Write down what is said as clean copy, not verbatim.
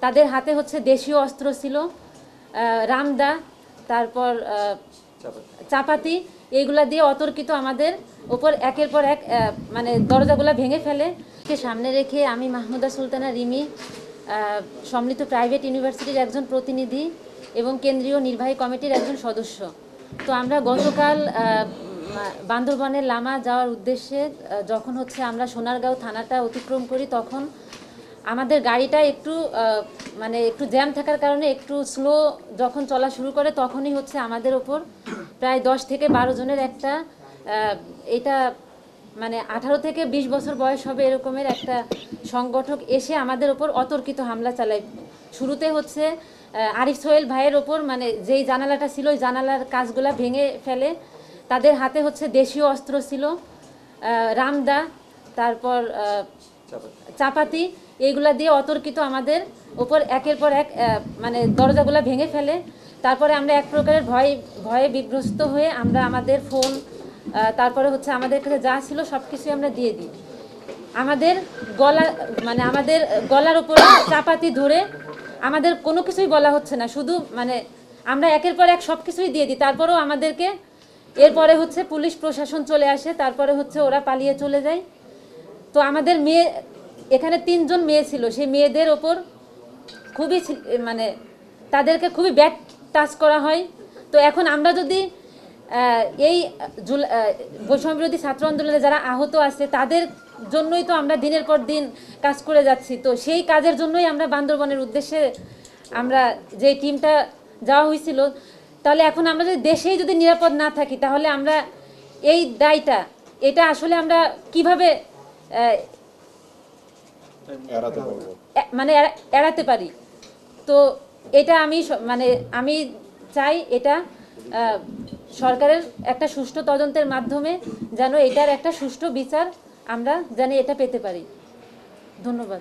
তাদের হাতে হচ্ছে দেশীয় অস্ত্র ছিল, রামদা, তারপর চাপাতি, এইগুলা দিয়ে অতর্কিত আমাদের ওপর একের পর এক মানে দরজাগুলা ভেঙে ফেলে। সামনে রেখে আমি মাহমুদা সুলতানা রিমি, সম্মিলিত প্রাইভেট ইউনিভার্সিটির একজন প্রতিনিধি এবং কেন্দ্রীয় নির্বাহী কমিটির একজন সদস্য। তো আমরা গতকাল বান্দরবনের লামা যাওয়ার উদ্দেশ্যে যখন হচ্ছে আমরা সোনারগাঁও থানাটা অতিক্রম করি, তখন আমাদের গাড়িটা একটু মানে একটু জ্যাম থাকার কারণে একটু স্লো যখন চলা শুরু করে, তখনই হচ্ছে আমাদের ওপর প্রায় 10 থেকে 12 জনের একটা এটা মানে 18 থেকে 20 বছর বয়স হবে এরকমের একটা সংগঠক এসে আমাদের ওপর অতর্কিত হামলা চালায়। শুরুতে হচ্ছে আরিফ সোহেল ভাইয়ের ওপর মানে যেই জানালাটা ছিল ওই জানালার কাজগুলা ভেঙে ফেলে। তাদের হাতে হচ্ছে দেশীয় অস্ত্র ছিল, রামদা, তারপর চাপাতি, এইগুলা দিয়ে অতর্কিত আমাদের ওপর একের পর এক মানে দরজাগুলা ভেঙে ফেলে। তারপরে আমরা এক প্রকারের ভয়ে বিভ্রস্ত হয়ে আমরা আমাদের ফোন, তারপরে হচ্ছে আমাদের কাছে যা ছিল সব কিছুই আমরা দিয়ে দিই। আমাদের গলার উপরে চাপাতি ধরে আমাদের কোনো কিছুই বলা হচ্ছে না, শুধু মানে আমরা একের পর এক সব কিছুই দিয়ে দিই। তারপরেও আমাদেরকে এরপরে হচ্ছে পুলিশ প্রশাসন চলে আসে, তারপরে হচ্ছে ওরা পালিয়ে চলে যায়। তো আমাদের মেয়ে, এখানে 3 জন মেয়ে ছিল, সেই মেয়েদের ওপর খুবই মানে তাদেরকে খুবই ব্যাড টাচ করা হয়। তো এখন আমরা যদি এই বৈষম্য বিরোধী ছাত্র আন্দোলনে যারা আহত আছে তাদের জন্যই তো আমরা দিনের পর দিন কাজ করে যাচ্ছি। তো সেই কাজের জন্যই আমরা বান্দরবনের উদ্দেশ্যে আমরা যে টিমটা যাওয়া হয়েছিল, তাহলে এখন আমরা যদি দেশেই যদি নিরাপদ না থাকি, তাহলে আমরা এই দায়টা এটা আসলে আমরা কিভাবে মানে এড়াতে পারি। তো এটা আমি চাই এটা সরকারের একটা সুষ্ঠু তদন্তের মাধ্যমে যেন এটার একটা সুষ্ঠু বিচার আমরা যেন এটা পেতে পারি। ধন্যবাদ।